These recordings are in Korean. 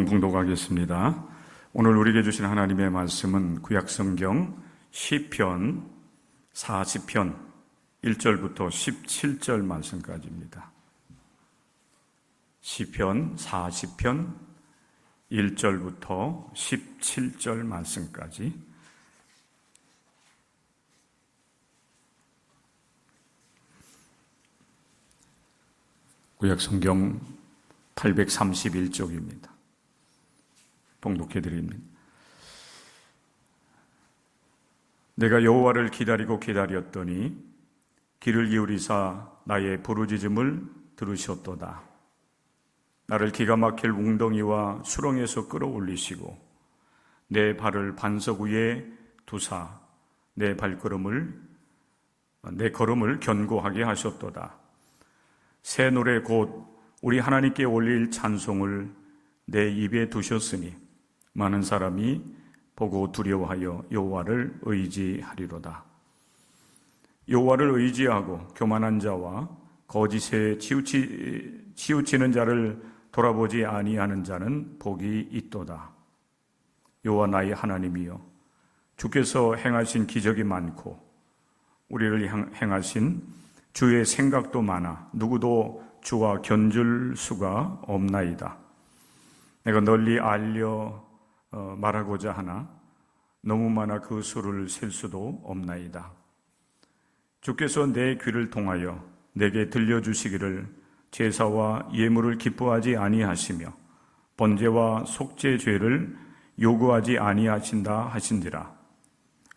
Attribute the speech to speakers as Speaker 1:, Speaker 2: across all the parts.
Speaker 1: 봉독하겠습니다. 오늘 우리에게 주신 하나님의 말씀은 구약성경 시편 40편 1절부터 17절 말씀까지입니다. 시편 40편 1절부터 17절 말씀까지. 구약성경 831쪽입니다. 봉독해드립니다. 내가 여호와를 기다리고 기다렸더니 귀를 기울이사 나의 부르짖음을 들으셨도다. 나를 기가 막힐 웅덩이와 수렁에서 끌어올리시고 내 발을 반석 위에 두사 내 걸음을 견고하게 하셨도다. 새 노래 곧 우리 하나님께 올릴 찬송을 내 입에 두셨으니 많은 사람이 보고 두려워하여 여호와를 의지하리로다. 여호와를 의지하고 교만한 자와 거짓에 치우치는 자를 돌아보지 아니하는 자는 복이 있도다. 여호와 나의 하나님이여, 주께서 행하신 기적이 많고 우리를 행하신 주의 생각도 많아 누구도 주와 견줄 수가 없나이다. 내가 널리 알려 말하고자 하나 너무 많아 그 수를 셀 수도 없나이다. 주께서 내 귀를 통하여 내게 들려주시기를 제사와 예물을 기뻐하지 아니하시며 번제와 속죄 죄를 요구하지 아니하신다 하신지라.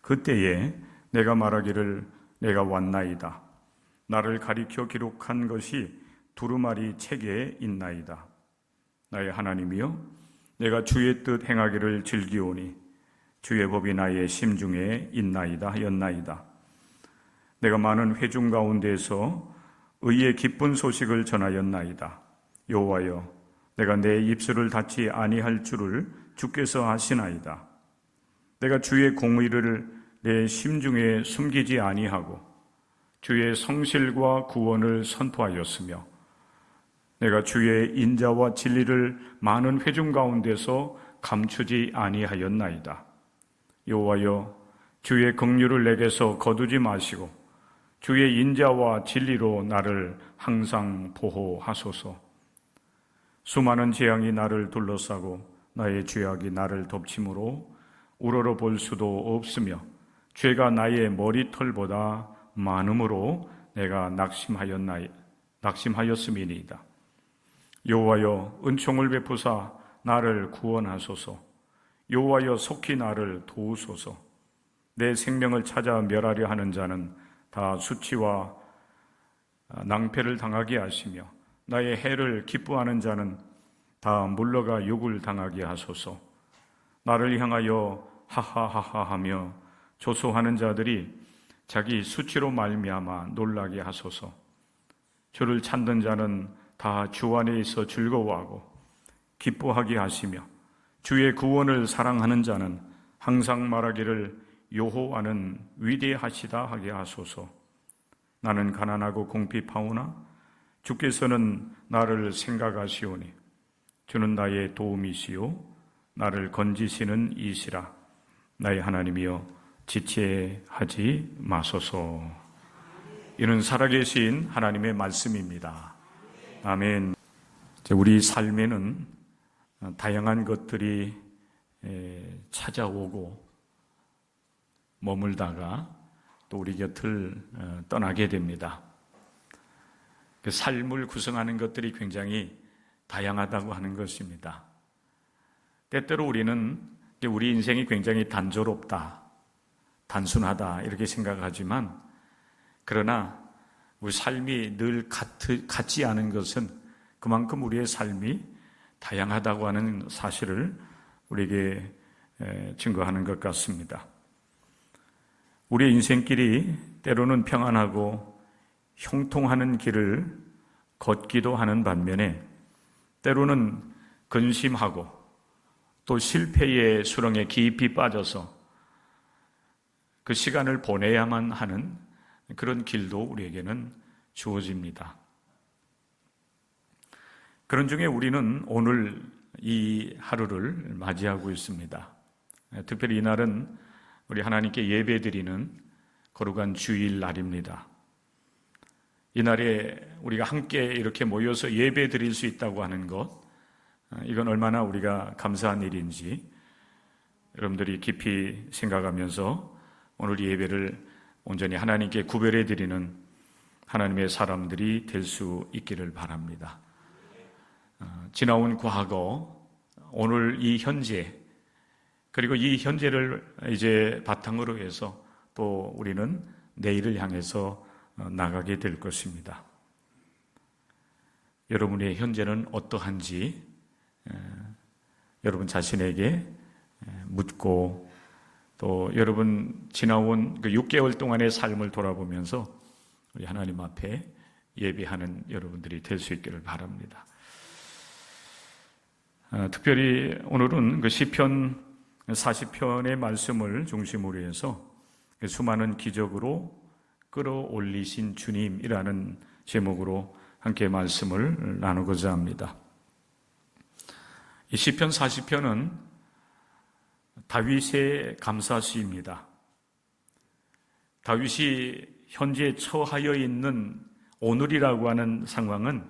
Speaker 1: 그때에 내가 말하기를 내가 왔나이다. 나를 가리켜 기록한 것이 두루마리 책에 있나이다. 나의 하나님이여, 내가 주의 뜻 행하기를 즐기오니 주의 법이 나의 심중에 있나이다 하였나이다. 내가 많은 회중 가운데서 의의 기쁜 소식을 전하였나이다. 여호와여, 내가 내 입술을 닫지 아니할 줄을 주께서 아시나이다. 내가 주의 공의를 내 심중에 숨기지 아니하고 주의 성실과 구원을 선포하였으며 내가 주의 인자와 진리를 많은 회중 가운데서 감추지 아니하였나이다. 여호와여, 주의 긍휼을 내게서 거두지 마시고 주의 인자와 진리로 나를 항상 보호하소서. 수많은 재앙이 나를 둘러싸고 나의 죄악이 나를 덮침으로 우러러 볼 수도 없으며 죄가 나의 머리털보다 많음으로 내가 낙심하였음이니이다. 여호와여, 은총을 베푸사 나를 구원하소서. 여호와여, 속히 나를 도우소서. 내 생명을 찾아 멸하려 하는 자는 다 수치와 낭패를 당하게 하시며 나의 해를 기뻐하는 자는 다 물러가 욕을 당하게 하소서. 나를 향하여 하하하하하며 조소하는 자들이 자기 수치로 말미암아 놀라게 하소서. 주를 찾는 자는 다 주 안에 있어 즐거워하고 기뻐하게 하시며 주의 구원을 사랑하는 자는 항상 말하기를 여호와는 위대하시다 하게 하소서. 나는 가난하고 궁핍하오나 주께서는 나를 생각하시오니 주는 나의 도움이시요 나를 건지시는 이시라. 나의 하나님이여, 지체하지 마소서. 이는 살아계신 하나님의 말씀입니다. 아멘. 우리 삶에는 다양한 것들이 찾아오고 머물다가 또 우리 곁을 떠나게 됩니다. 그 삶을 구성하는 것들이 굉장히 다양하다고 하는 것입니다. 때때로 우리는 우리 인생이 굉장히 단조롭다, 단순하다 이렇게 생각하지만, 그러나 우리 삶이 늘 같지 않은 것은 그만큼 우리의 삶이 다양하다고 하는 사실을 우리에게 증거하는 것 같습니다. 우리의 인생길이 때로는 평안하고 형통하는 길을 걷기도 하는 반면에 때로는 근심하고 또 실패의 수렁에 깊이 빠져서 그 시간을 보내야만 하는 그런 길도 우리에게는 주어집니다. 그런 중에 우리는 오늘 이 하루를 맞이하고 있습니다. 특별히 이날은 우리 하나님께 예배드리는 거룩한 주일 날입니다. 이날에 우리가 함께 이렇게 모여서 예배드릴 수 있다고 하는 것, 이건 얼마나 우리가 감사한 일인지 여러분들이 깊이 생각하면서 오늘 예배를 온전히 하나님께 구별해 드리는 하나님의 사람들이 될 수 있기를 바랍니다. 지나온 과거, 오늘 이 현재, 그리고 이 현재를 이제 바탕으로 해서 또 우리는 내일을 향해서 나가게 될 것입니다. 여러분의 현재는 어떠한지 여러분 자신에게 묻고, 또 여러분 지나온 그 6개월 동안의 삶을 돌아보면서 우리 하나님 앞에 예배하는 여러분들이 될 수 있기를 바랍니다. 특별히 오늘은 그 시편 40편의 말씀을 중심으로 해서 수많은 기적으로 끌어올리신 주님이라는 제목으로 함께 말씀을 나누고자 합니다. 이 시편 40편은 다윗의 감사시입니다. 다윗이 현재 처하여 있는 오늘이라고 하는 상황은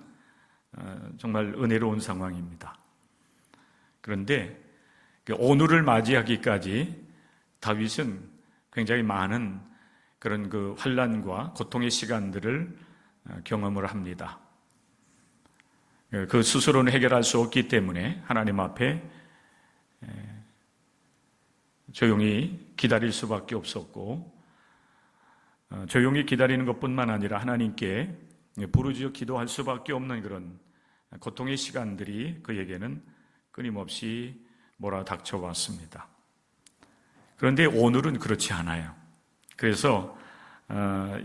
Speaker 1: 정말 은혜로운 상황입니다. 그런데 오늘을 맞이하기까지 다윗은 굉장히 많은 그런 그 환난과 고통의 시간들을 경험을 합니다. 그 스스로는 해결할 수 없기 때문에 하나님 앞에 조용히 기다릴 수밖에 없었고, 조용히 기다리는 것뿐만 아니라 하나님께 부르짖어 기도할 수밖에 없는 그런 고통의 시간들이 그에게는 끊임없이 몰아닥쳐왔습니다. 그런데 오늘은 그렇지 않아요. 그래서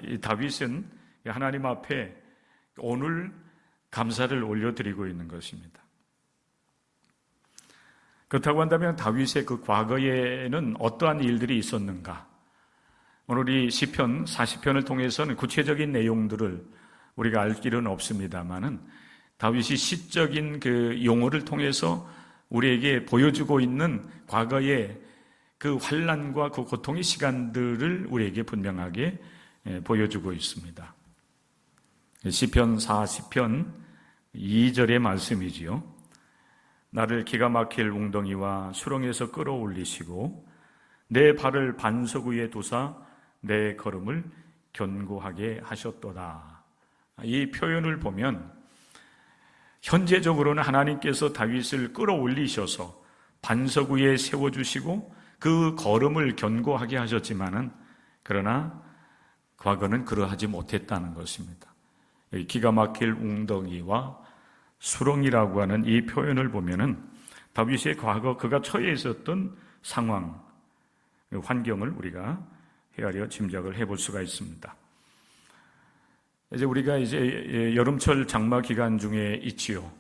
Speaker 1: 이 다윗은 하나님 앞에 오늘 감사를 올려드리고 있는 것입니다. 그렇다고 한다면 다윗의 그 과거에는 어떠한 일들이 있었는가? 오늘 이 시편 40편을 통해서는 구체적인 내용들을 우리가 알 길은 없습니다만은 다윗이 시적인 그 용어를 통해서 우리에게 보여주고 있는 과거의 그 환난과 그 고통의 시간들을 우리에게 분명하게 보여주고 있습니다. 시편 40편 2절의 말씀이지요. 나를 기가 막힐 웅덩이와 수렁에서 끌어올리시고 내 발을 반석 위에 두사 내 걸음을 견고하게 하셨도다. 이 표현을 보면 현재적으로는 하나님께서 다윗을 끌어올리셔서 반석 위에 세워주시고 그 걸음을 견고하게 하셨지만은, 그러나 과거는 그러하지 못했다는 것입니다. 기가 막힐 웅덩이와 수렁이라고 하는 이 표현을 보면은 다윗의 과거 그가 처해 있었던 상황, 환경을 우리가 헤아려 짐작을 해볼 수가 있습니다. 이제 우리가 이제 여름철 장마 기간 중에 있지요.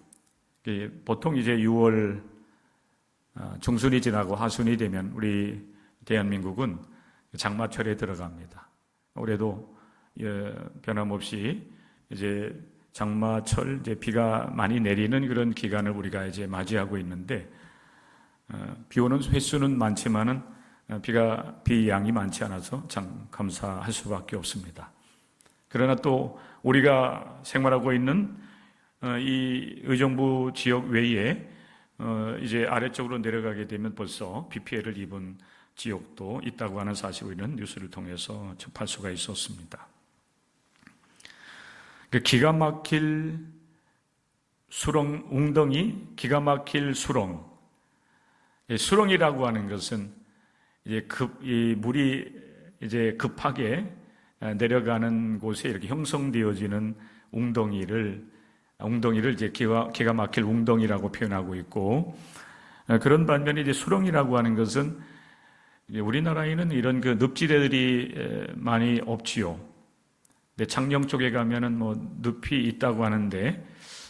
Speaker 1: 보통 이제 6월 중순이 지나고 하순이 되면 우리 대한민국은 장마철에 들어갑니다. 올해도 변함없이 이제 장마철, 이제 비가 많이 내리는 그런 기간을 우리가 이제 맞이하고 있는데, 비 오는 횟수는 많지만은 비 양이 많지 않아서 참 감사할 수밖에 없습니다. 그러나 또 우리가 생활하고 있는 이 의정부 지역 외에 이제 아래쪽으로 내려가게 되면 벌써 비 피해를 입은 지역도 있다고 하는 사실을 우리는 뉴스를 통해서 접할 수가 있었습니다. 그 기가 막힐 수렁, 웅덩이, 기가 막힐 수렁. 수렁이라고 하는 것은 이제 이 물이 이제 급하게 내려가는 곳에 이렇게 형성되어지는 웅덩이를 이제 기가 막힐 웅덩이라고 표현하고 있고, 그런 반면에 이제 수렁이라고 하는 것은 우리나라에는 이런 그 늪지대들이 많이 없지요. 근데 창녕 쪽에 가면은 뭐 늪이 있다고 하는데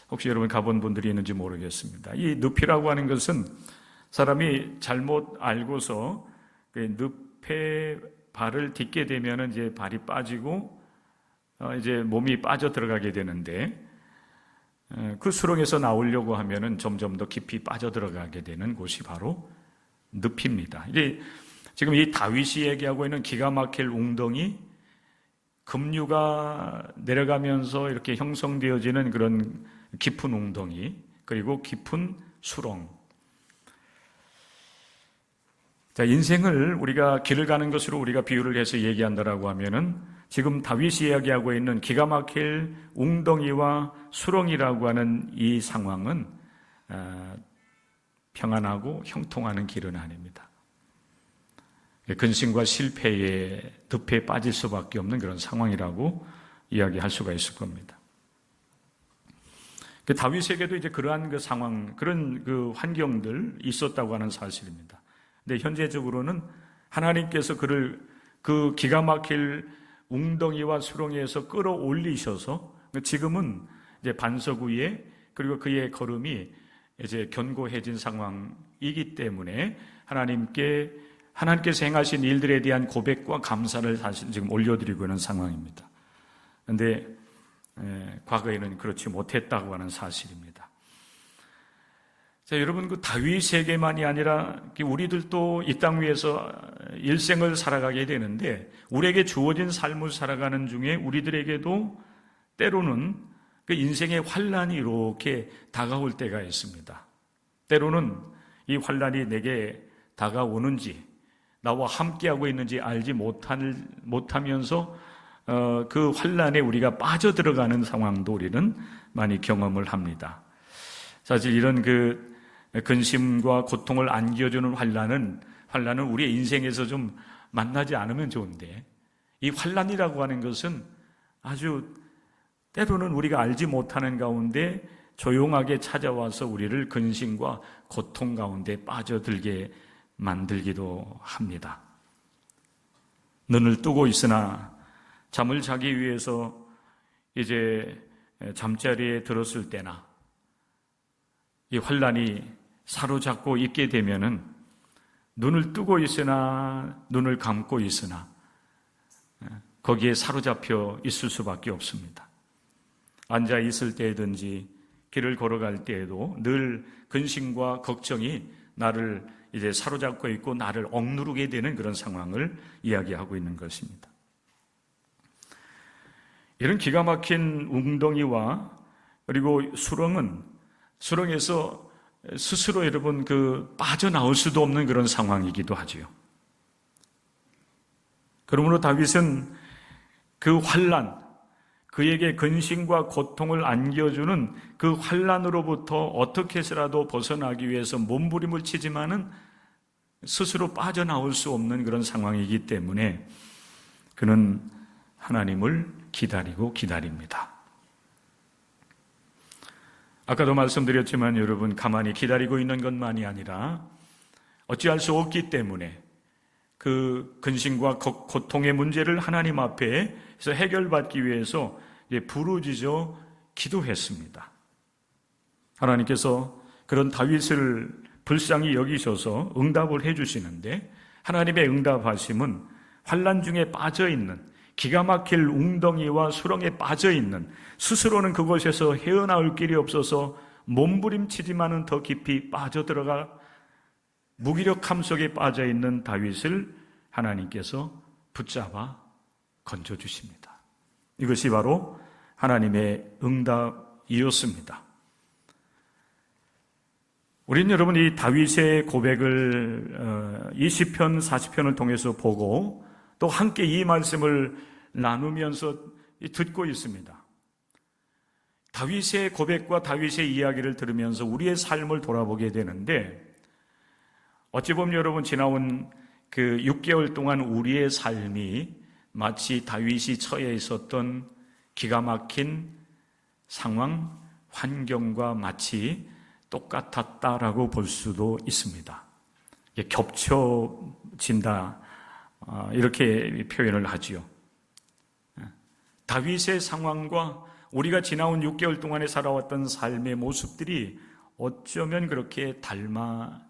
Speaker 1: 혹시 여러분 가본 분들이 있는지 모르겠습니다. 이 늪이라고 하는 것은 사람이 잘못 알고서 그 늪에 발을 딛게 되면은 이제 발이 빠지고 이제 몸이 빠져 들어가게 되는데, 그 수렁에서 나오려고 하면은 점점 더 깊이 빠져들어가게 되는 곳이 바로 늪입니다. 이게 지금 이 다윗이 얘기하고 있는 기가 막힐 웅덩이, 급류가 내려가면서 이렇게 형성되어지는 그런 깊은 웅덩이, 그리고 깊은 수렁. 자, 인생을 우리가 길을 가는 것으로 우리가 비유를 해서 얘기한다라고 하면은 지금 다윗이 이야기하고 있는 기가 막힐 웅덩이와 수렁이라고 하는 이 상황은 평안하고 형통하는 길은 아닙니다. 근심과 실패의 늪에 빠질 수밖에 없는 그런 상황이라고 이야기할 수가 있을 겁니다. 다윗에게도 이제 그러한 그 상황, 그런 그 환경들 있었다고 하는 사실입니다. 근데 현재적으로는 하나님께서 그를 그 기가 막힐 웅덩이와 수렁에서 끌어올리셔서 지금은 이제 반석 위에, 그리고 그의 걸음이 이제 견고해진 상황이기 때문에 하나님께서 행하신 일들에 대한 고백과 감사를 사실 지금 올려드리고 있는 상황입니다. 그런데 과거에는 그렇지 못했다고 하는 사실입니다. 자, 여러분, 그 다윗에게만이 아니라 우리들도 이 땅 위에서 일생을 살아가게 되는데, 우리에게 주어진 삶을 살아가는 중에 우리들에게도 때로는 그 인생의 환란이 이렇게 다가올 때가 있습니다. 때로는 이 환란이 내게 다가오는지, 나와 함께하고 있는지 알지 못하면서 그 환란에 우리가 빠져들어가는 상황도 우리는 많이 경험을 합니다. 사실 이런 그 근심과 고통을 안겨주는 환란은 우리의 인생에서 좀 만나지 않으면 좋은데, 이 환란이라고 하는 것은 아주 때로는 우리가 알지 못하는 가운데 조용하게 찾아와서 우리를 근심과 고통 가운데 빠져들게 만들기도 합니다. 눈을 뜨고 있으나 잠을 자기 위해서 이제 잠자리에 들었을 때나 이 환란이 사로잡고 있게 되면은 눈을 뜨고 있으나 눈을 감고 있으나 거기에 사로잡혀 있을 수밖에 없습니다. 앉아 있을 때든지 길을 걸어갈 때에도 늘 근심과 걱정이 나를 이제 사로잡고 있고 나를 억누르게 되는 그런 상황을 이야기하고 있는 것입니다. 이런 기가 막힌 웅덩이와 그리고 수렁에서 스스로 여러분 빠져나올 수도 없는 그런 상황이기도 하지요. 그러므로 다윗은 그 환란, 그에게 근심과 고통을 안겨주는 그 환란으로부터 어떻게 해서라도 벗어나기 위해서 몸부림을 치지만은 스스로 빠져나올 수 없는 그런 상황이기 때문에 그는 하나님을 기다리고 기다립니다. 아까도 말씀드렸지만 여러분, 가만히 기다리고 있는 것만이 아니라 어찌할 수 없기 때문에 그 근심과 고통의 문제를 하나님 앞에서 해결받기 위해서 부르짖어 기도했습니다. 하나님께서 그런 다윗을 불쌍히 여기셔서 응답을 해주시는데, 하나님의 응답하심은 환난 중에 빠져있는 기가 막힐 웅덩이와 수렁에 빠져있는, 스스로는 그곳에서 헤어나올 길이 없어서 몸부림치지만은 더 깊이 빠져들어가 무기력함 속에 빠져있는 다윗을 하나님께서 붙잡아 건져주십니다. 이것이 바로 하나님의 응답이었습니다. 우리는 여러분 이 다윗의 고백을 20편, 40편을 통해서 보고 또 함께 이 말씀을 나누면서 듣고 있습니다. 다윗의 고백과 다윗의 이야기를 들으면서 우리의 삶을 돌아보게 되는데, 어찌 보면 여러분 지나온 그 6개월 동안 우리의 삶이 마치 다윗이 처해 있었던 기가 막힌 상황, 환경과 마치 똑같았다라고 볼 수도 있습니다. 겹쳐진다, 이렇게 표현을 하지요. 다윗의 상황과 우리가 지나온 6개월 동안에 살아왔던 삶의 모습들이 어쩌면 그렇게 닮아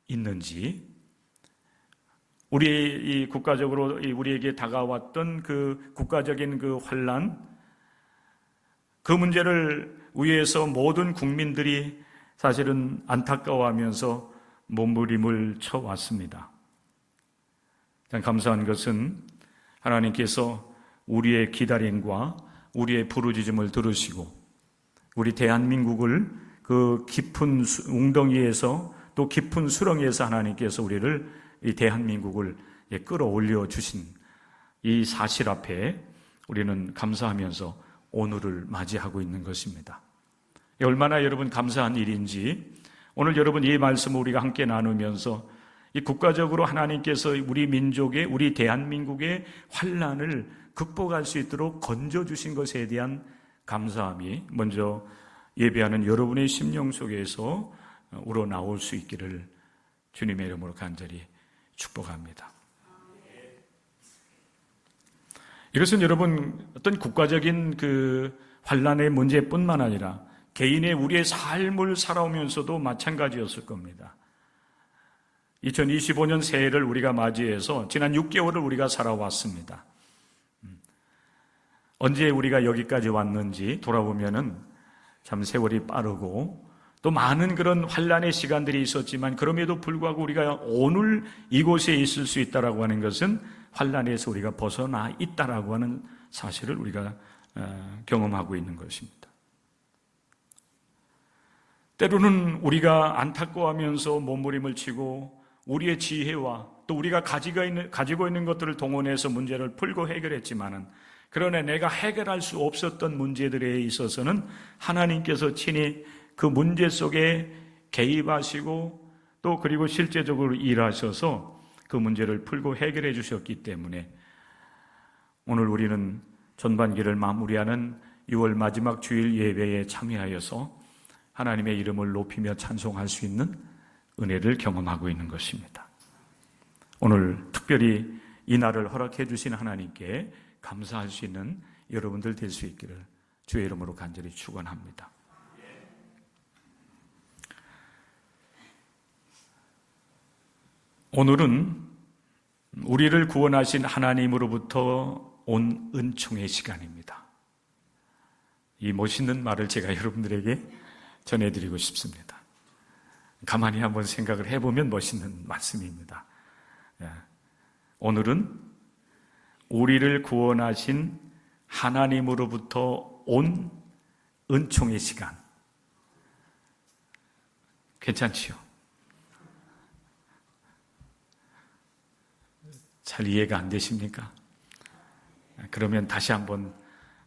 Speaker 1: 있는지, 우리 국가적으로 우리에게 다가왔던 그 국가적인 그 환난, 그 문제를 위에서 모든 국민들이 사실은 안타까워하면서 몸부림을 쳐왔습니다. 감사한 것은 하나님께서 우리의 기다림과 우리의 부르짖음을 들으시고 우리 대한민국을 그 깊은 웅덩이에서 또 깊은 수렁에서 하나님께서 우리를 이 대한민국을 끌어올려 주신 이 사실 앞에 우리는 감사하면서 오늘을 맞이하고 있는 것입니다. 얼마나 여러분 감사한 일인지 오늘 여러분 이 말씀을 우리가 함께 나누면서 이 국가적으로 하나님께서 우리 민족의 우리 대한민국의 환난을 극복할 수 있도록 건져주신 것에 대한 감사함이 먼저 예배하는 여러분의 심령 속에서 우러나올 수 있기를 주님의 이름으로 간절히 축복합니다. 이것은 여러분 어떤 국가적인 그 환난의 문제뿐만 아니라 개인의 우리의 삶을 살아오면서도 마찬가지였을 겁니다. 2025년 새해를 우리가 맞이해서 지난 6개월을 우리가 살아왔습니다. 언제 우리가 여기까지 왔는지 돌아보면은 참 세월이 빠르고 또 많은 그런 환난의 시간들이 있었지만 그럼에도 불구하고 우리가 오늘 이곳에 있을 수 있다라고 하는 것은 환난에서 우리가 벗어나 있다라고 하는 사실을 우리가 경험하고 있는 것입니다. 때로는 우리가 안타까워하면서 몸부림을 치고 우리의 지혜와 또 우리가 가지고 있는 것들을 동원해서 문제를 풀고 해결했지만은 그러나 내가 해결할 수 없었던 문제들에 있어서는 하나님께서 친히 그 문제 속에 개입하시고 또 그리고 실제적으로 일하셔서 그 문제를 풀고 해결해 주셨기 때문에 오늘 우리는 전반기를 마무리하는 6월 마지막 주일 예배에 참여하여서 하나님의 이름을 높이며 찬송할 수 있는 은혜를 경험하고 있는 것입니다. 오늘 특별히 이 날을 허락해 주신 하나님께 감사할 수 있는 여러분들 될 수 있기를 주의 이름으로 간절히 축원합니다. 오늘은 우리를 구원하신 하나님으로부터 온 은총의 시간입니다. 이 멋있는 말을 제가 여러분들에게 전해드리고 싶습니다. 가만히 한번 생각을 해보면 멋있는 말씀입니다. 오늘은 우리를 구원하신 하나님으로부터 온 은총의 시간. 괜찮지요? 잘 이해가 안 되십니까? 그러면 다시 한번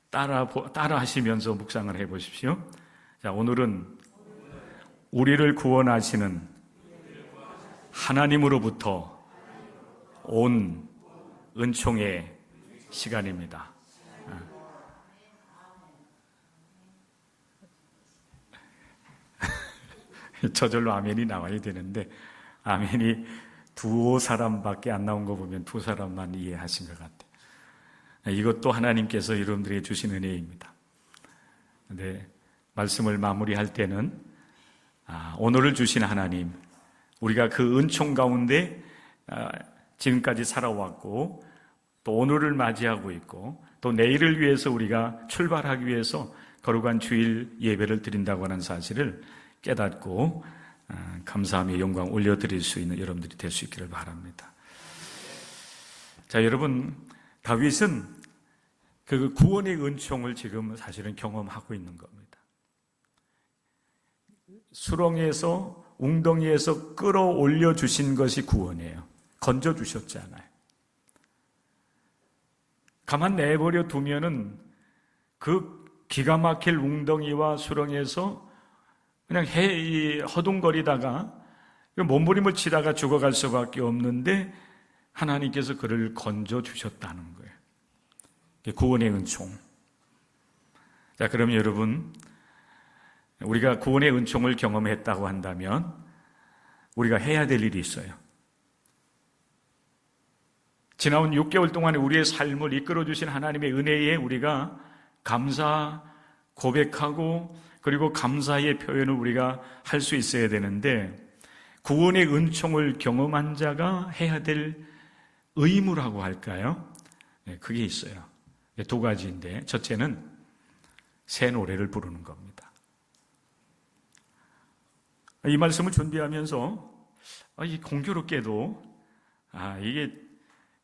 Speaker 1: 따라 하시면서 묵상을 해 보십시오. 자, 오늘은 우리를 구원하시는 하나님으로부터 온 은총의 시간입니다. 저절로 아멘이 나와야 되는데 아멘이 두 사람밖에 안 나온 거 보면 두 사람만 이해하신 것 같아요. 이것도 하나님께서 여러분들에게 주신 은혜입니다. 근데 말씀을 마무리할 때는 오늘을 주신 하나님, 우리가 그 은총 가운데 지금까지 살아왔고 또 오늘을 맞이하고 있고 또 내일을 위해서 우리가 출발하기 위해서 거룩한 주일 예배를 드린다고 하는 사실을 깨닫고 감사함의 영광 올려드릴 수 있는 여러분들이 될 수 있기를 바랍니다. 자, 여러분, 다윗은 그 구원의 은총을 지금 사실은 경험하고 있는 겁니다. 수렁에서 웅덩이에서 끌어올려 주신 것이 구원이에요. 건져 주셨잖아요. 가만 내버려 두면은 그 기가 막힐 웅덩이와 수렁에서 그냥 허둥거리다가 몸부림을 치다가 죽어갈 수밖에 없는데 하나님께서 그를 건져 주셨다는 거예요. 구원의 은총. 자, 그럼 여러분, 우리가 구원의 은총을 경험했다고 한다면 우리가 해야 될 일이 있어요. 지나온 6개월 동안에 우리의 삶을 이끌어주신 하나님의 은혜에 우리가 감사 고백하고 그리고 감사의 표현을 우리가 할 수 있어야 되는데 구원의 은총을 경험한 자가 해야 될 의무라고 할까요? 네, 그게 있어요. 두 가지인데 첫째는 새 노래를 부르는 겁니다. 이 말씀을 준비하면서 이 공교롭게도 이게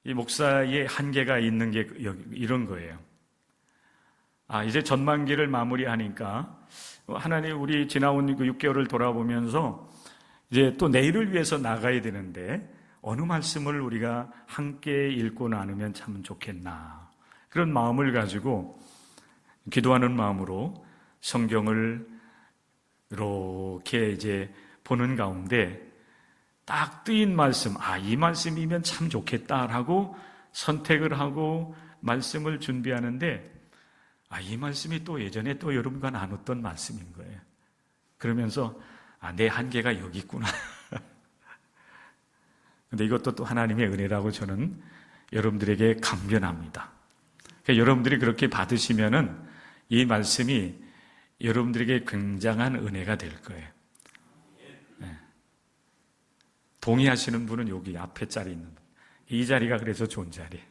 Speaker 1: 이 목사의 한계가 있는 게 이런 거예요. 이제 전만기를 마무리하니까 하나님 우리 지나온 그 6개월을 돌아보면서 이제 또 내일을 위해서 나가야 되는데 어느 말씀을 우리가 함께 읽고 나누면 참 좋겠나 그런 마음을 가지고 기도하는 마음으로 성경을 이렇게 이제 보는 가운데 딱 뜨인 말씀, 이 말씀이면 참 좋겠다라고 선택을 하고 말씀을 준비하는데 이 말씀이 또 예전에 또 여러분과 나눴던 말씀인 거예요. 그러면서 내 한계가 여기 있구나. 근데 이것도 또 하나님의 은혜라고 저는 여러분들에게 강변합니다. 그러니까 여러분들이 그렇게 받으시면은 이 말씀이 여러분들에게 굉장한 은혜가 될 거예요. 네. 동의하시는 분은 여기 앞에 자리 있는 분. 이 자리가 그래서 좋은 자리예요.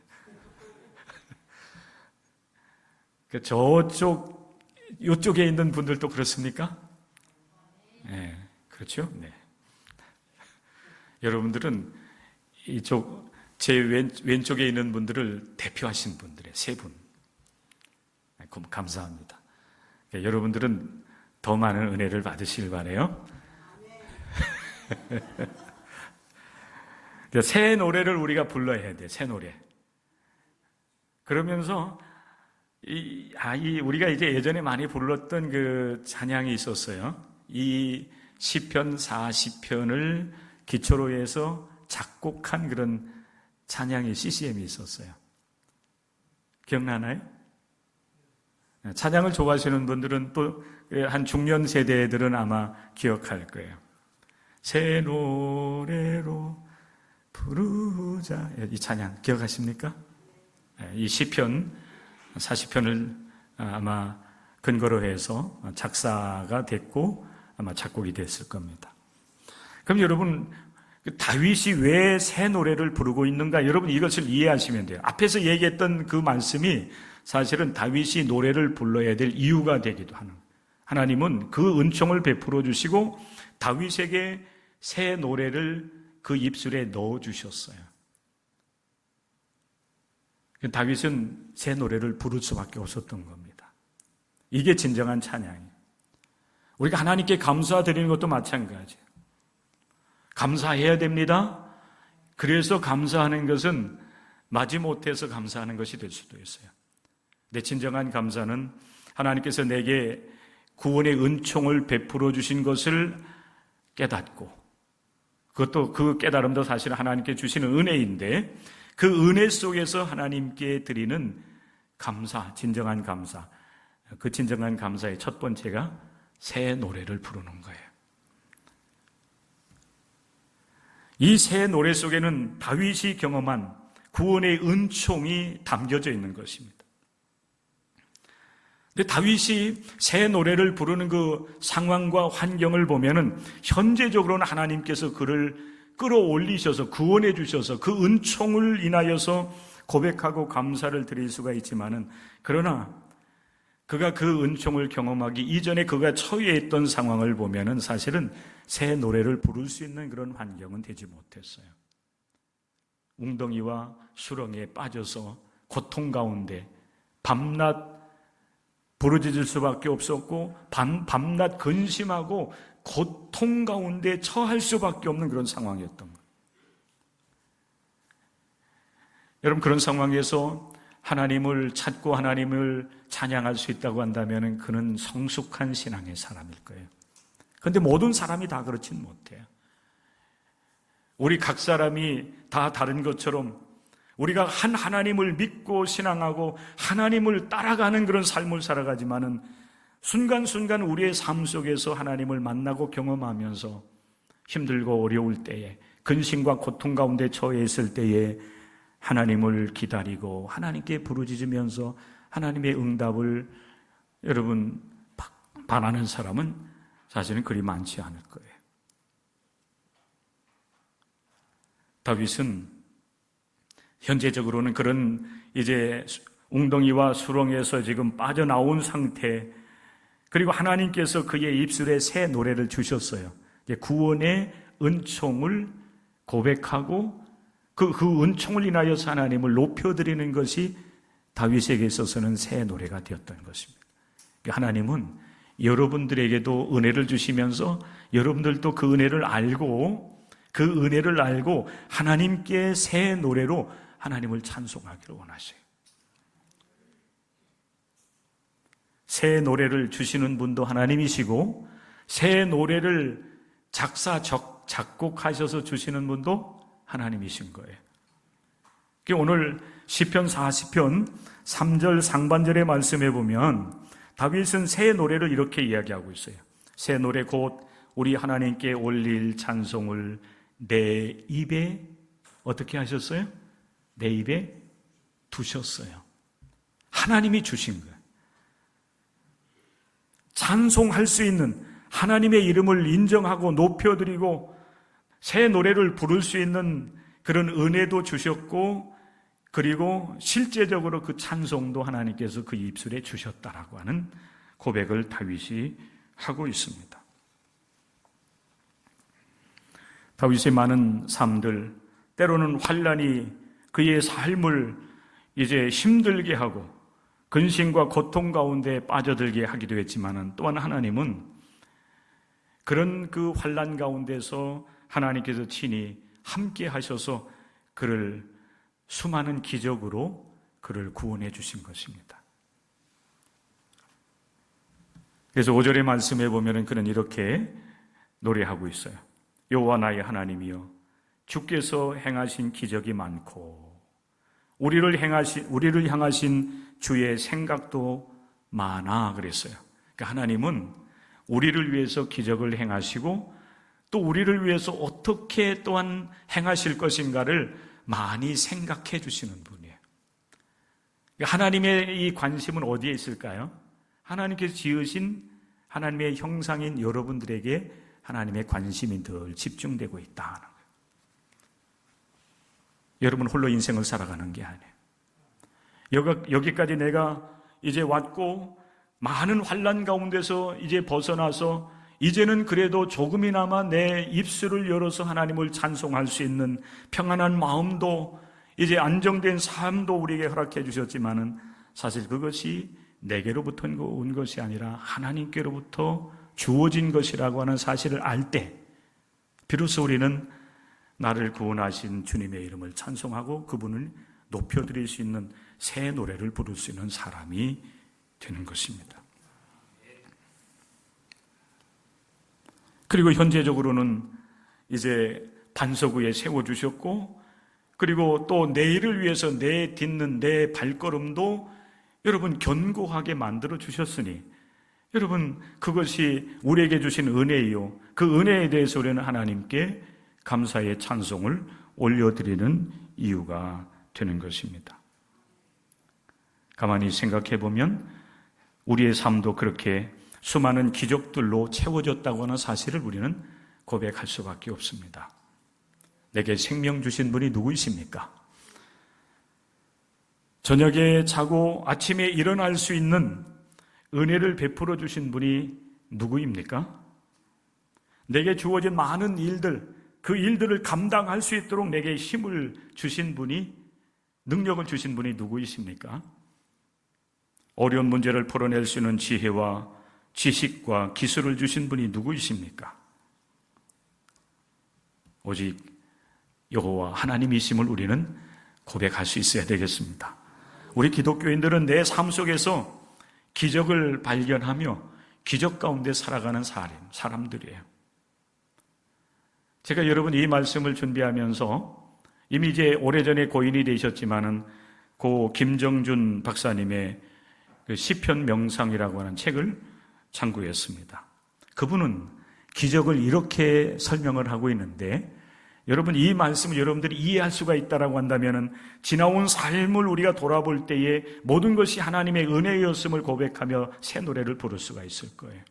Speaker 1: 저쪽, 이쪽에 있는 분들도 그렇습니까? 네, 그렇죠? 네. 여러분들은 이쪽, 제 왼쪽에 있는 분들을 대표하신 분들의 세 분. 감사합니다. 여러분들은 더 많은 은혜를 받으시길 바라요. 새 노래를 우리가 불러야 돼, 새 노래. 그러면서 우리가 이제 예전에 많이 불렀던 그 찬양이 있었어요. 이 시편 40편을 기초로 해서 작곡한 그런 찬양의 CCM이 있었어요. 기억나나요? 찬양을 좋아하시는 분들은 또 한 중년 세대들은 아마 기억할 거예요. 새 노래로 부르자. 이 찬양 기억하십니까? 이 시편 40편을 아마 근거로 해서 작사가 됐고 아마 작곡이 됐을 겁니다. 그럼 여러분 다윗이 왜 새 노래를 부르고 있는가? 여러분 이것을 이해하시면 돼요. 앞에서 얘기했던 그 말씀이 사실은 다윗이 노래를 불러야 될 이유가 되기도 하는 거예요. 하나님은 그 은총을 베풀어 주시고 다윗에게 새 노래를 그 입술에 넣어 주셨어요. 다윗은 새 노래를 부를 수밖에 없었던 겁니다. 이게 진정한 찬양이에요. 우리가 하나님께 감사드리는 것도 마찬가지예요. 감사해야 됩니다. 그래서 감사하는 것은 마지못해서 감사하는 것이 될 수도 있어요. 내 진정한 감사는 하나님께서 내게 구원의 은총을 베풀어 주신 것을 깨닫고, 그것도 그 깨달음도 사실 하나님께 주시는 은혜인데 그 은혜 속에서 하나님께 드리는 감사, 진정한 감사, 그 진정한 감사의 첫 번째가 새 노래를 부르는 거예요. 이 새 노래 속에는 다윗이 경험한 구원의 은총이 담겨져 있는 것입니다. 근데 다윗이 새 노래를 부르는 그 상황과 환경을 보면은 현재적으로는 하나님께서 그를 끌어올리셔서 구원해 주셔서 그 은총을 인하여서 고백하고 감사를 드릴 수가 있지만은, 그러나 그가 그 은총을 경험하기 이전에 그가 처해 있던 상황을 보면은 사실은 새 노래를 부를 수 있는 그런 환경은 되지 못했어요. 웅덩이와 수렁에 빠져서 고통 가운데 밤낮 부르짖을 수밖에 없었고 밤낮 근심하고 고통 가운데 처할 수밖에 없는 그런 상황이었던 거예요. 여러분, 그런 상황에서 하나님을 찾고 하나님을 찬양할 수 있다고 한다면 그는 성숙한 신앙의 사람일 거예요. 그런데 모든 사람이 다 그렇진 못해요. 우리 각 사람이 다 다른 것처럼 우리가 한 하나님을 믿고 신앙하고 하나님을 따라가는 그런 삶을 살아가지만은 순간순간 우리의 삶 속에서 하나님을 만나고 경험하면서 힘들고 어려울 때에, 근심과 고통 가운데 처해 있을 때에 하나님을 기다리고 하나님께 부르짖으면서 하나님의 응답을 여러분 바라는 사람은 사실은 그리 많지 않을 거예요. 다윗은 현재적으로는 그런 이제 웅덩이와 수렁에서 지금 빠져나온 상태, 그리고 하나님께서 그의 입술에 새 노래를 주셨어요. 구원의 은총을 고백하고 그 은총을 인하여서 하나님을 높여드리는 것이 다윗에게 있어서는 새 노래가 되었던 것입니다. 하나님은 여러분들에게도 은혜를 주시면서 여러분들도 그 은혜를 알고 하나님께 새 노래로 하나님을 찬송하기를 원하셔요. 새 노래를 주시는 분도 하나님이시고 새 노래를 작곡하셔서 주시는 분도 하나님이신 거예요. 오늘 시편 40편 3절 상반절의 말씀에 보면 다윗은 새 노래를 이렇게 이야기하고 있어요. 새 노래 곧 우리 하나님께 올릴 찬송을 내 입에 어떻게 하셨어요? 내 입에 두셨어요. 하나님이 주신 거예요. 찬송할 수 있는 하나님의 이름을 인정하고 높여드리고 새 노래를 부를 수 있는 그런 은혜도 주셨고, 그리고 실제적으로 그 찬송도 하나님께서 그 입술에 주셨다라고 하는 고백을 다윗이 하고 있습니다. 다윗의 많은 삶들, 때로는 환난이 그의 삶을 이제 힘들게 하고 근심과 고통 가운데 빠져들게 하기도 했지만, 또한 하나님은 그런 그 환난 가운데서 하나님께서 친히 함께 하셔서 그를 수많은 기적으로 그를 구원해 주신 것입니다. 그래서 5절의 말씀에 보면 그는 이렇게 노래하고 있어요. 여호와 나의 하나님이여, 주께서 행하신 기적이 많고 우리를 향하신 주의 생각도 많아 그랬어요. 그러니까 하나님은 우리를 위해서 기적을 행하시고 또 우리를 위해서 어떻게 또한 행하실 것인가를 많이 생각해 주시는 분이에요. 하나님의 이 관심은 어디에 있을까요? 하나님께서 지으신 하나님의 형상인 여러분들에게 하나님의 관심이 늘 집중되고 있다는 거예요. 여러분 홀로 인생을 살아가는 게 아니에요. 여기까지 내가 이제 왔고 많은 환난 가운데서 이제 벗어나서 이제는 그래도 조금이나마 내 입술을 열어서 하나님을 찬송할 수 있는 평안한 마음도 이제 안정된 삶도 우리에게 허락해 주셨지만은 사실 그것이 내게로부터 온 것이 아니라 하나님께로부터 주어진 것이라고 하는 사실을 알 때 비로소 우리는 나를 구원하신 주님의 이름을 찬송하고 그분을 높여드릴 수 있는 새 노래를 부를 수 있는 사람이 되는 것입니다. 그리고 현재적으로는 이제 반석 위에 세워주셨고, 그리고 또 내일을 위해서 내딛는 내 발걸음도 여러분 견고하게 만들어 주셨으니 여러분 그것이 우리에게 주신 은혜이요, 그 은혜에 대해서 우리는 하나님께 감사의 찬송을 올려드리는 이유가 되는 것입니다. 가만히 생각해 보면 우리의 삶도 그렇게 수많은 기적들로 채워졌다고 하는 사실을 우리는 고백할 수밖에 없습니다. 내게 생명 주신 분이 누구이십니까? 저녁에 자고 아침에 일어날 수 있는 은혜를 베풀어 주신 분이 누구입니까? 내게 주어진 많은 일들, 그 일들을 감당할 수 있도록 내게 힘을 주신 분이, 능력을 주신 분이 누구이십니까? 어려운 문제를 풀어낼 수 있는 지혜와 지식과 기술을 주신 분이 누구이십니까? 오직 여호와 하나님이심을 우리는 고백할 수 있어야 되겠습니다. 우리 기독교인들은 내 삶 속에서 기적을 발견하며 기적 가운데 살아가는 사람들이에요. 제가 여러분 이 말씀을 준비하면서 이미 이제 오래전에 고인이 되셨지만은 고 김정준 박사님의 그 시편 명상이라고 하는 책을 참고했습니다. 그분은 기적을 이렇게 설명을 하고 있는데, 여러분 이 말씀을 여러분들이 이해할 수가 있다라고 한다면은 지나온 삶을 우리가 돌아볼 때에 모든 것이 하나님의 은혜였음을 고백하며 새 노래를 부를 수가 있을 거예요.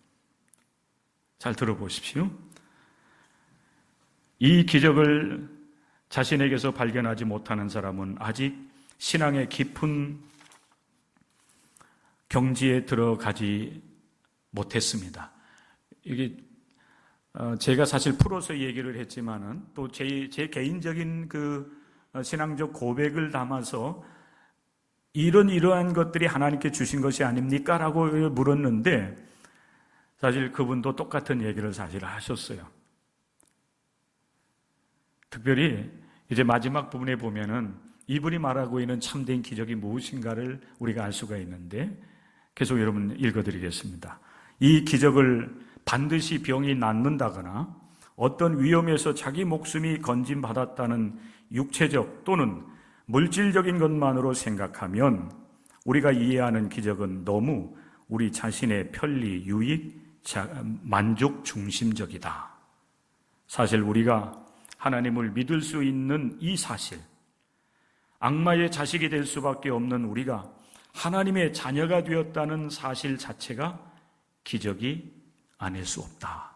Speaker 1: 잘 들어보십시오. 이 기적을 자신에게서 발견하지 못하는 사람은 아직 신앙의 깊은 경지에 들어가지 못했습니다. 이게 제가 사실 풀어서 얘기를 했지만은 또 제 개인적인 신앙적 고백을 담아서 이러한 것들이 하나님께 주신 것이 아닙니까? 라고 물었는데 사실 그분도 똑같은 얘기를 사실 하셨어요. 특별히 이제 마지막 부분에 보면은 이분이 말하고 있는 참된 기적이 무엇인가를 우리가 알 수가 있는데 계속 여러분 읽어드리겠습니다. 이 기적을 반드시 병이 낫는다거나 어떤 위험에서 자기 목숨이 건진받았다는 육체적 또는 물질적인 것만으로 생각하면 우리가 이해하는 기적은 너무 우리 자신의 편리, 유익, 만족 중심적이다. 사실 우리가 하나님을 믿을 수 있는 이 사실, 악마의 자식이 될 수밖에 없는 우리가 하나님의 자녀가 되었다는 사실 자체가 기적이 아닐 수 없다.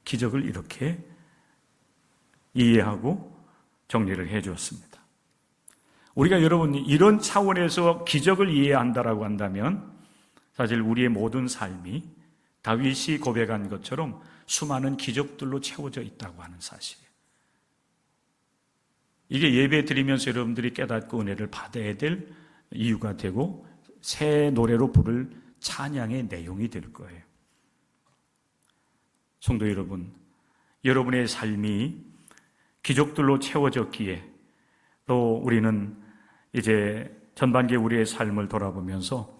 Speaker 1: 기적을 이렇게 이해하고 정리를 해 주었습니다. 우리가 여러분 이런 차원에서 기적을 이해한다라고 한다면 사실 우리의 모든 삶이 다윗이 고백한 것처럼 수많은 기적들로 채워져 있다고 하는 사실이에요. 이게 예배 드리면서 여러분들이 깨닫고 은혜를 받아야 될 이유가 되고 새 노래로 부를 찬양의 내용이 될 거예요. 성도 여러분, 여러분의 삶이 기적들로 채워졌기에 또 우리는 이제 전반기에 우리의 삶을 돌아보면서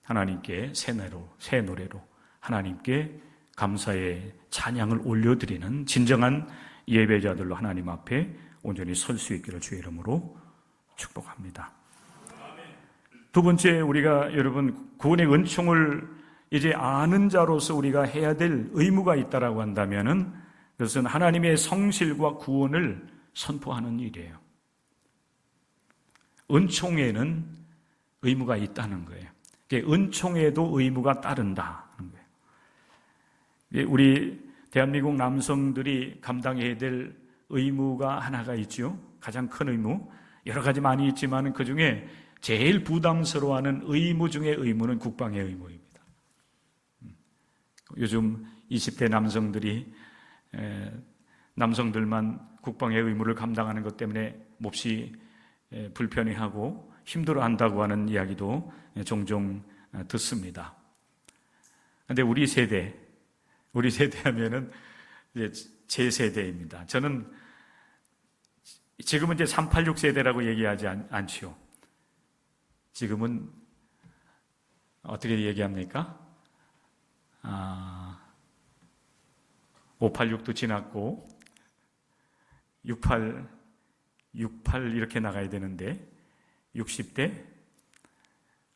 Speaker 1: 하나님께 새 노래로 하나님께 감사의 찬양을 올려드리는 진정한 예배자들로 하나님 앞에 온전히 설 수 있기를 주의 이름으로 축복합니다. 두 번째, 우리가 여러분 구원의 은총을 이제 아는 자로서 우리가 해야 될 의무가 있다라고 한다면은 그것은 하나님의 성실과 구원을 선포하는 일이에요. 은총에는 의무가 있다는 거예요. 은총에도 의무가 따른다는 거예요. 우리 대한민국 남성들이 감당해야 될 의무가 하나가 있죠. 가장 큰 의무. 여러 가지 많이 있지만 그 중에 제일 부담스러워하는 의무 중에 의무는 국방의 의무입니다. 요즘 20대 남성들만 국방의 의무를 감당하는 것 때문에 몹시 불편해하고 힘들어한다고 하는 이야기도 종종 듣습니다. 그런데 우리 세대 하면은 이제 제 세대입니다. 저는 지금은 이제 386 세대라고 얘기하지 않지요. 지금은 어떻게 얘기합니까? 586도 지났고 68 이렇게 나가야 되는데 60대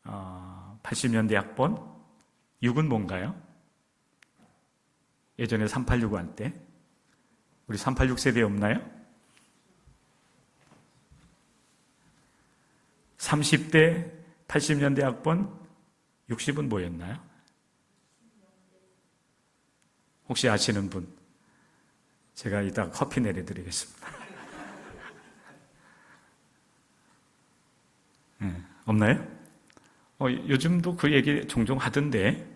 Speaker 1: 80년대 학번 6은 뭔가요? 예전에 386 할 때 우리 386 세대 없나요? 30대 80년대 학번 60은 뭐였나요? 혹시 아시는 분? 제가 이따가 커피 내려드리겠습니다. 네, 없나요? 요즘도 그 얘기 종종 하던데,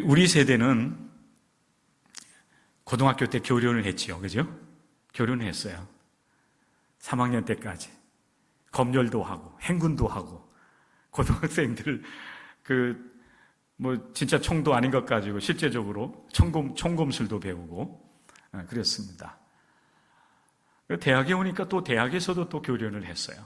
Speaker 1: 우리 세대는 고등학교 때 교련을 했지요. 그죠? 교련을 했어요. 3학년 때까지. 검열도 하고, 행군도 하고, 고등학생들, 진짜 총도 아닌 것 가지고 실제적으로 총검술도 배우고, 그랬습니다. 대학에 오니까 또 대학에서도 또 교련을 했어요.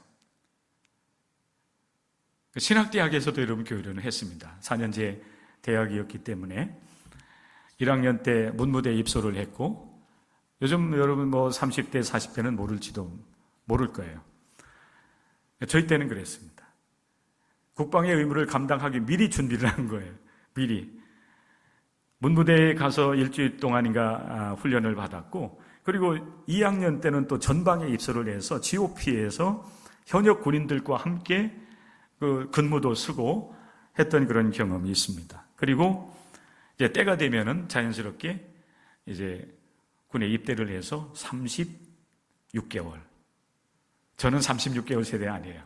Speaker 1: 신학대학에서도 여러분 교련을 했습니다. 4년제 대학이었기 때문에 1학년 때 문무대에 입소를 했고, 요즘 여러분 30대, 40대는 모를 거예요. 저희 때는 그랬습니다. 국방의 의무를 감당하기 미리 준비를 한 거예요. 미리. 문무대에 가서 일주일 동안인가 훈련을 받았고, 그리고 2학년 때는 또 전방에 입소를 해서 GOP에서 현역 군인들과 함께 근무도 쓰고 했던 그런 경험이 있습니다. 그리고 이제 때가 되면은 자연스럽게 이제 군에 입대를 해서 36개월. 저는 36개월 세대 아니에요.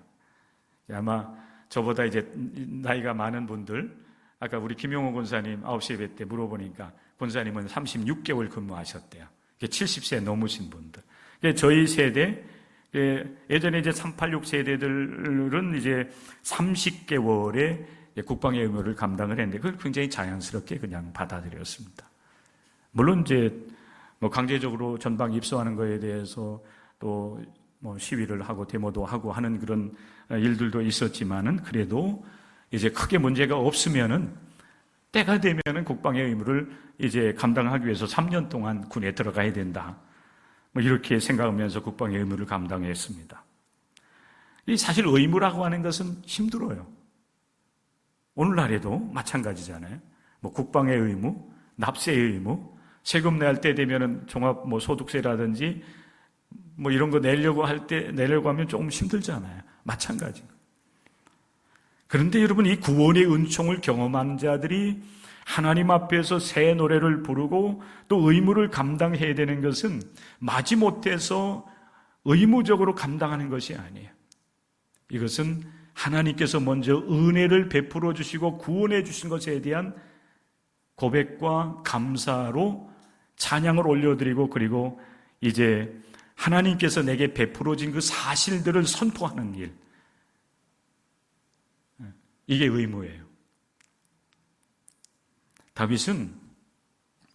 Speaker 1: 아마 저보다 이제 나이가 많은 분들, 아까 우리 김용호 권사님 9시 예배 때 물어보니까 권사님은 36개월 근무하셨대요. 70세 넘으신 분들. 저희 세대, 예전에 이제 386 세대들은 이제 30개월의 국방의 의무를 감당을 했는데 그걸 굉장히 자연스럽게 그냥 받아들였습니다. 물론 이제 뭐 강제적으로 전방 입소하는 거에 대해서 또 뭐 시위를 하고 데모도 하고 하는 그런 일들도 있었지만은 그래도 이제 크게 문제가 없으면은 때가 되면은 국방의 의무를 이제 감당하기 위해서 3년 동안 군에 들어가야 된다. 뭐 이렇게 생각하면서 국방의 의무를 감당했습니다. 이 사실 의무라고 하는 것은 힘들어요. 오늘날에도 마찬가지잖아요. 뭐 국방의 의무, 납세의 의무, 세금 낼 때 되면은 종합 뭐 소득세라든지 뭐 이런 거 내려고 하면 조금 힘들잖아요. 마찬가지. 그런데 여러분, 이 구원의 은총을 경험한 자들이 하나님 앞에서 새 노래를 부르고 또 의무를 감당해야 되는 것은 마지못해서 의무적으로 감당하는 것이 아니에요. 이것은 하나님께서 먼저 은혜를 베풀어 주시고 구원해 주신 것에 대한 고백과 감사로 찬양을 올려드리고, 그리고 이제 하나님께서 내게 베풀어진 그 사실들을 선포하는 일, 이게 의무예요. 다윗은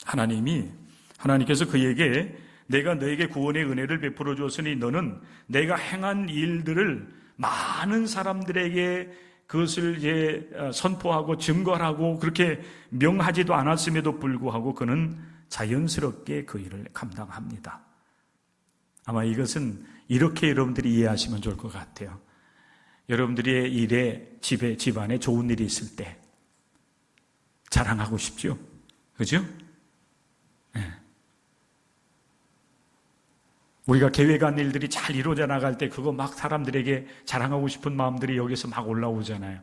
Speaker 1: 하나님께서 그에게 내가 너에게 구원의 은혜를 베풀어 주었으니 너는 내가 행한 일들을 많은 사람들에게 그것을 이제 선포하고 증거하고 그렇게 명하지도 않았음에도 불구하고 그는 자연스럽게 그 일을 감당합니다. 아마 이것은 이렇게 여러분들이 이해하시면 좋을 것 같아요. 여러분들의 일에, 집안에 좋은 일이 있을 때 자랑하고 싶죠? 그죠? 네. 우리가 계획한 일들이 잘 이루어져 나갈 때 그거 막 사람들에게 자랑하고 싶은 마음들이 여기서 막 올라오잖아요.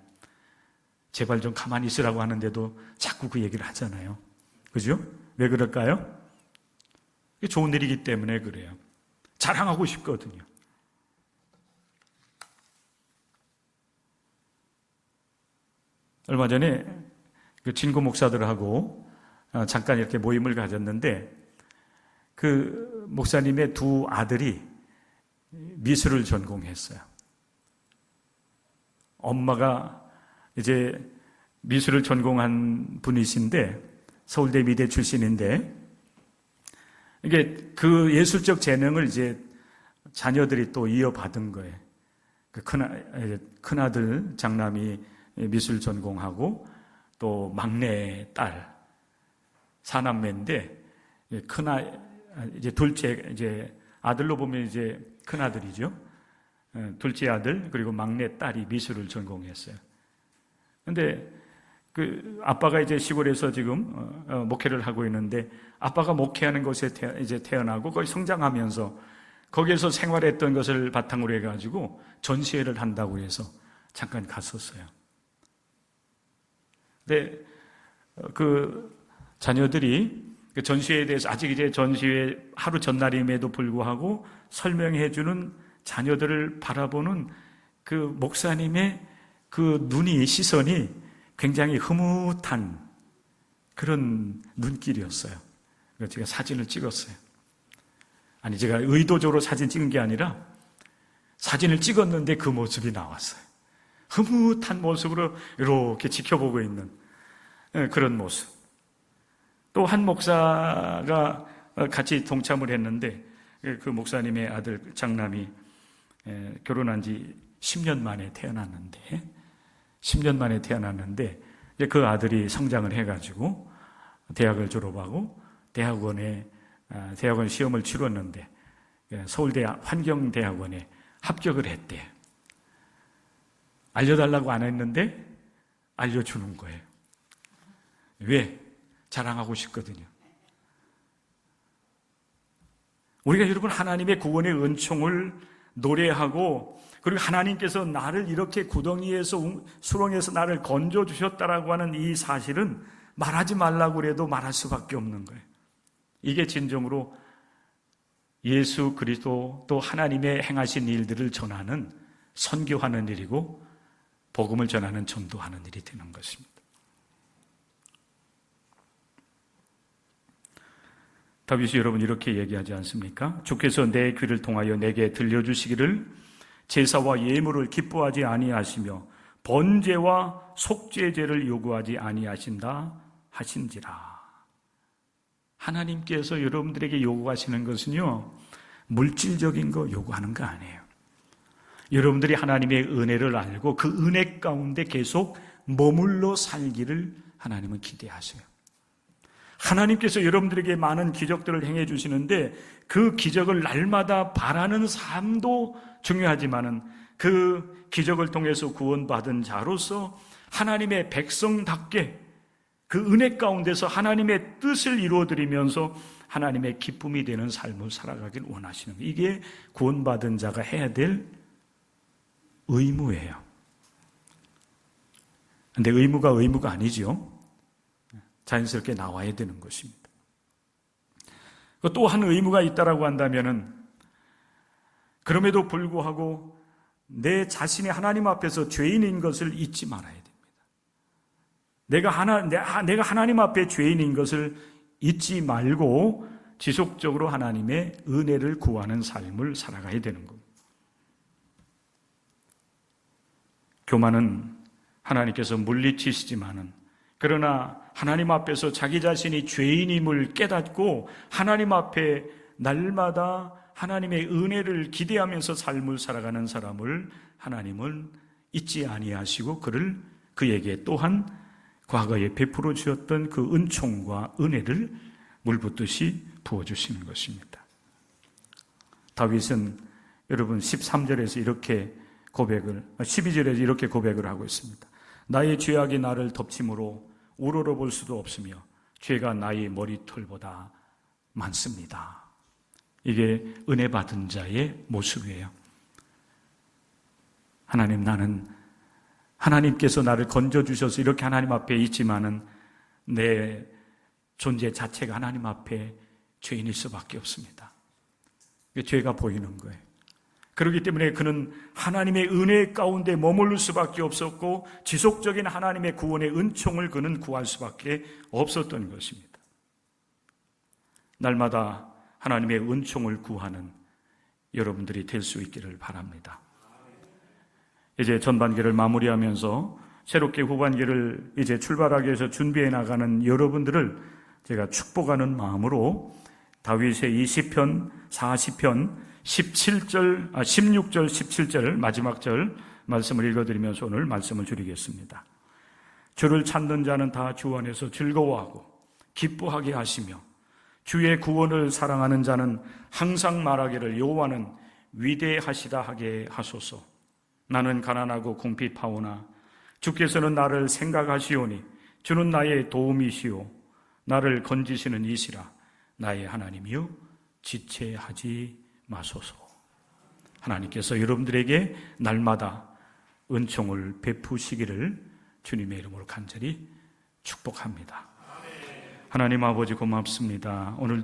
Speaker 1: 제발 좀 가만히 있으라고 하는데도 자꾸 그 얘기를 하잖아요. 그죠? 왜 그럴까요? 좋은 일이기 때문에 그래요. 자랑하고 싶거든요. 얼마 전에 그 친구 목사들하고 잠깐 이렇게 모임을 가졌는데 그 목사님의 두 아들이 미술을 전공했어요. 엄마가 이제 미술을 전공한 분이신데 서울대 미대 출신인데 이게 그 예술적 재능을 이제 자녀들이 또 이어받은 거예요. 그 큰아들 장남이 미술 전공하고 또 막내 딸 사남매인데 이제 둘째 이제 아들로 보면 이제 큰아들이죠. 둘째 아들 그리고 막내 딸이 미술을 전공했어요. 근데 그 아빠가 이제 시골에서 지금 목회를 하고 있는데 아빠가 목회하는 곳에 이제 태어나고 거기 성장하면서 거기에서 생활했던 것을 바탕으로 해가지고 전시회를 한다고 해서 잠깐 갔었어요. 근데 그 자녀들이 그 전시회에 대해서 아직 이제 전시회 하루 전날임에도 불구하고 설명해주는 자녀들을 바라보는 그 목사님의 그 시선이 굉장히 흐뭇한 그런 눈길이었어요. 그래서 제가 사진을 찍었어요. 아니, 제가 의도적으로 사진 찍은 게 아니라 사진을 찍었는데 그 모습이 나왔어요. 흐뭇한 모습으로 이렇게 지켜보고 있는 그런 모습. 또 한 목사가 같이 동참을 했는데 그 목사님의 아들 장남이 결혼한 지 10년 만에 태어났는데 그 아들이 성장을 해가지고 대학을 졸업하고 대학원 시험을 치렀는데 서울대 환경대학원에 합격을 했대요. 알려달라고 안 했는데 알려주는 거예요. 왜? 자랑하고 싶거든요. 우리가 여러분 하나님의 구원의 은총을 노래하고 그리고 하나님께서 나를 이렇게 구덩이에서 수렁에서 나를 건져주셨다라고 하는 이 사실은 말하지 말라고 해도 말할 수밖에 없는 거예요. 이게 진정으로 예수 그리스도 또 하나님의 행하신 일들을 전하는 선교하는 일이고 복음을 전하는 전도하는 일이 되는 것입니다. 다윗이 여러분 이렇게 얘기하지 않습니까? 주께서 내 귀를 통하여 내게 들려주시기를 제사와 예물을 기뻐하지 아니하시며 번제와 속죄제를 요구하지 아니하신다 하신지라. 하나님께서 여러분들에게 요구하시는 것은요, 물질적인 거 요구하는 거 아니에요. 여러분들이 하나님의 은혜를 알고 그 은혜 가운데 계속 머물러 살기를 하나님은 기대하세요. 하나님께서 여러분들에게 많은 기적들을 행해 주시는데 그 기적을 날마다 바라는 삶도 중요하지만은 그 기적을 통해서 구원받은 자로서 하나님의 백성답게 그 은혜 가운데서 하나님의 뜻을 이루어드리면서 하나님의 기쁨이 되는 삶을 살아가길 원하시는 거예요. 이게 구원받은 자가 해야 될 의무예요. 그런데 의무가 아니지요. 자연스럽게 나와야 되는 것입니다. 또 한 의무가 있다라고 한다면은 그럼에도 불구하고 내 자신이 하나님 앞에서 죄인인 것을 잊지 말아야 됩니다. 내가 하나님 앞에 죄인인 것을 잊지 말고 지속적으로 하나님의 은혜를 구하는 삶을 살아가야 되는 겁니다. 교만은 하나님께서 물리치시지만은 그러나 하나님 앞에서 자기 자신이 죄인임을 깨닫고 하나님 앞에 날마다 하나님의 은혜를 기대하면서 삶을 살아가는 사람을 하나님은 잊지 아니하시고 그에게 또한 과거에 베풀어 주셨던 그 은총과 은혜를 물붓듯이 부어주시는 것입니다. 다윗은 여러분 13절에서 이렇게 12절에서 이렇게 고백을 하고 있습니다. 나의 죄악이 나를 덮침으로 우러러볼 수도 없으며 죄가 나의 머리털보다 많습니다. 이게 은혜 받은 자의 모습이에요. 하나님, 나는 하나님께서 나를 건져주셔서 이렇게 하나님 앞에 있지만은 내 존재 자체가 하나님 앞에 죄인일 수밖에 없습니다. 죄가 보이는 거예요. 그렇기 때문에 그는 하나님의 은혜 가운데 머무를 수밖에 없었고 지속적인 하나님의 구원의 은총을 그는 구할 수밖에 없었던 것입니다. 날마다 하나님의 은총을 구하는 여러분들이 될 수 있기를 바랍니다. 이제 전반기를 마무리하면서 새롭게 후반기를 이제 출발하기 위해서 준비해 나가는 여러분들을 제가 축복하는 마음으로 다윗의 이 시편 40편 16절 17절 마지막 절 말씀을 읽어드리면서 오늘 말씀을 드리겠습니다. 주를 찾는 자는 다 주 안에서 즐거워하고 기뻐하게 하시며 주의 구원을 사랑하는 자는 항상 말하기를 여호와는 위대하시다 하게 하소서. 나는 가난하고 궁핍하오나 주께서는 나를 생각하시오니 주는 나의 도움이시오. 나를 건지시는 이시라. 나의 하나님이요 지체하지 마소서. 하나님께서 여러분들에게 날마다 은총을 베푸시기를 주님의 이름으로 간절히 축복합니다. 하나님 아버지 고맙습니다. 오늘도